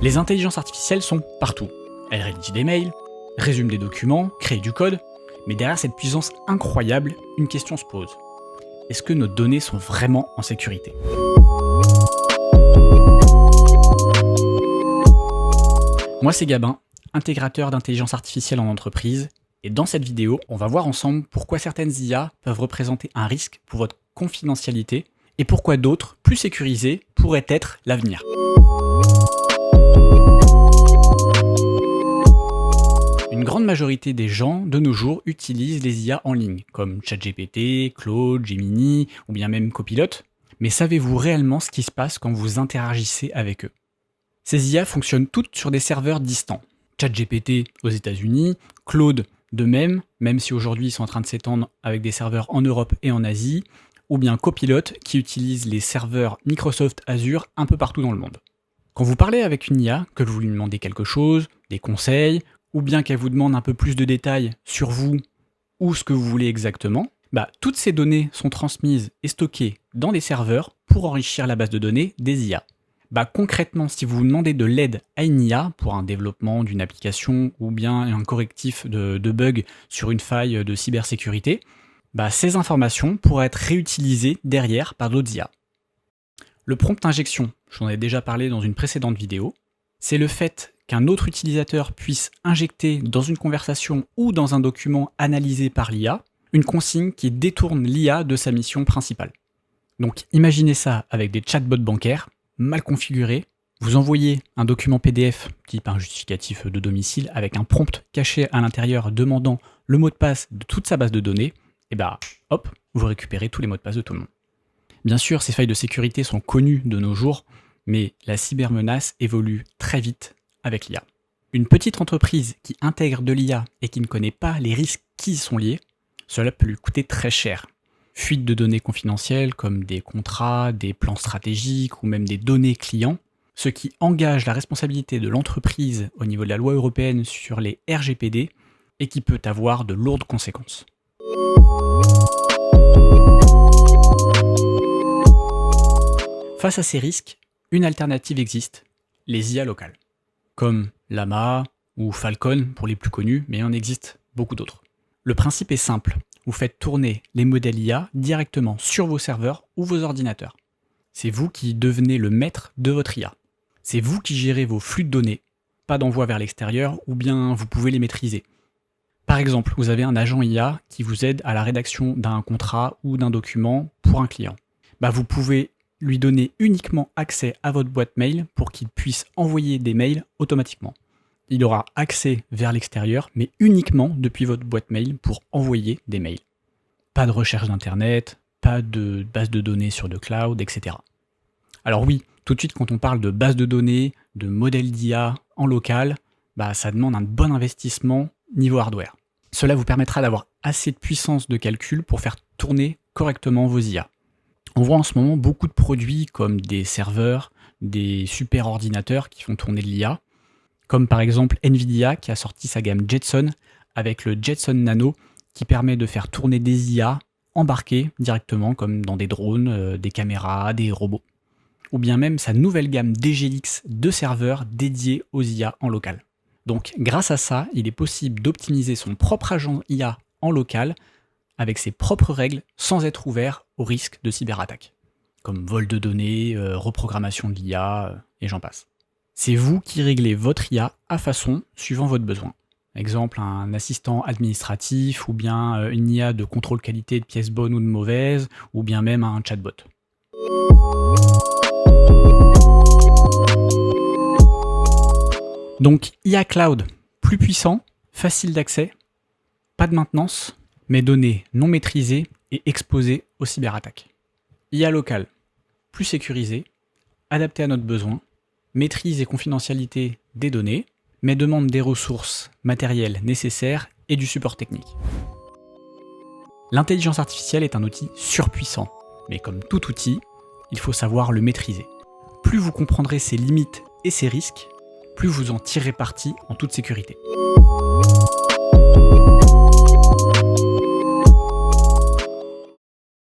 Les intelligences artificielles sont partout. Elles rédigent des mails, résument des documents, créent du code, mais derrière cette puissance incroyable, une question se pose. Est-ce que nos données sont vraiment en sécurité ? Moi c'est Gabin, intégrateur d'intelligence artificielle en entreprise, et dans cette vidéo, on va voir ensemble pourquoi certaines IA peuvent représenter un risque pour votre confidentialité et pourquoi d'autres, plus sécurisées, pourraient être l'avenir. Une grande majorité des gens, de nos jours, utilisent les IA en ligne, comme ChatGPT, Claude, Gemini, ou bien même Copilot. Mais savez-vous réellement ce qui se passe quand vous interagissez avec eux ? Ces IA fonctionnent toutes sur des serveurs distants. ChatGPT aux États-Unis, Claude de même si aujourd'hui ils sont en train de s'étendre avec des serveurs en Europe et en Asie, ou bien Copilot qui utilise les serveurs Microsoft Azure un peu partout dans le monde. Quand vous parlez avec une IA, que vous lui demandez quelque chose, des conseils, ou bien qu'elle vous demande un peu plus de détails sur vous ou ce que vous voulez exactement, toutes ces données sont transmises et stockées dans des serveurs pour enrichir la base de données des IA. Concrètement, si vous demandez de l'aide à une IA pour un développement d'une application ou bien un correctif de bug sur une faille de cybersécurité, ces informations pourraient être réutilisées derrière par d'autres IA. Le prompt injection, j'en ai déjà parlé dans une précédente vidéo, c'est le fait qu'un autre utilisateur puisse injecter dans une conversation ou dans un document analysé par l'IA une consigne qui détourne l'IA de sa mission principale. Donc imaginez ça avec des chatbots bancaires mal configurés, vous envoyez un document PDF type un justificatif de domicile avec un prompt caché à l'intérieur demandant le mot de passe de toute sa base de données, et hop, vous récupérez tous les mots de passe de tout le monde. Bien sûr, ces failles de sécurité sont connues de nos jours, mais la cybermenace évolue très vite avec l'IA. Une petite entreprise qui intègre de l'IA et qui ne connaît pas les risques qui y sont liés, cela peut lui coûter très cher. Fuite de données confidentielles comme des contrats, des plans stratégiques ou même des données clients, ce qui engage la responsabilité de l'entreprise au niveau de la loi européenne sur les RGPD et qui peut avoir de lourdes conséquences. Face à ces risques, une alternative existe, les IA locales, comme Llama ou Falcon pour les plus connus, mais il en existe beaucoup d'autres. Le principe est simple, vous faites tourner les modèles IA directement sur vos serveurs ou vos ordinateurs. C'est vous qui devenez le maître de votre IA. C'est vous qui gérez vos flux de données, pas d'envoi vers l'extérieur ou bien vous pouvez les maîtriser. Par exemple, vous avez un agent IA qui vous aide à la rédaction d'un contrat ou d'un document pour un client. Vous pouvez lui donner uniquement accès à votre boîte mail pour qu'il puisse envoyer des mails automatiquement. Il aura accès vers l'extérieur, mais uniquement depuis votre boîte mail pour envoyer des mails. Pas de recherche d'internet, pas de base de données sur le cloud, etc. Alors oui, tout de suite quand on parle de base de données, de modèles d'IA en local, ça demande un bon investissement niveau hardware. Cela vous permettra d'avoir assez de puissance de calcul pour faire tourner correctement vos IA. On voit en ce moment beaucoup de produits comme des serveurs, des super ordinateurs qui font tourner de l'IA, comme par exemple Nvidia qui a sorti sa gamme Jetson avec le Jetson Nano qui permet de faire tourner des IA embarquées directement comme dans des drones, des caméras, des robots. Ou bien même sa nouvelle gamme DGX de serveurs dédiés aux IA en local. Donc grâce à ça, il est possible d'optimiser son propre agent IA en local avec ses propres règles sans être ouvert au risque de cyberattaque, comme vol de données, reprogrammation de l'IA, et j'en passe. C'est vous qui réglez votre IA à façon suivant votre besoin. Exemple, un assistant administratif, ou bien une IA de contrôle qualité de pièces bonnes ou de mauvaises, ou bien même un chatbot. Donc IA Cloud, plus puissant, facile d'accès, pas de maintenance, mais données non maîtrisées et exposées aux cyberattaques. IA locale, plus sécurisée, adaptée à notre besoin, maîtrise et confidentialité des données, mais demande des ressources matérielles nécessaires et du support technique. L'intelligence artificielle est un outil surpuissant, mais comme tout outil, il faut savoir le maîtriser. Plus vous comprendrez ses limites et ses risques, plus vous en tirerez parti en toute sécurité.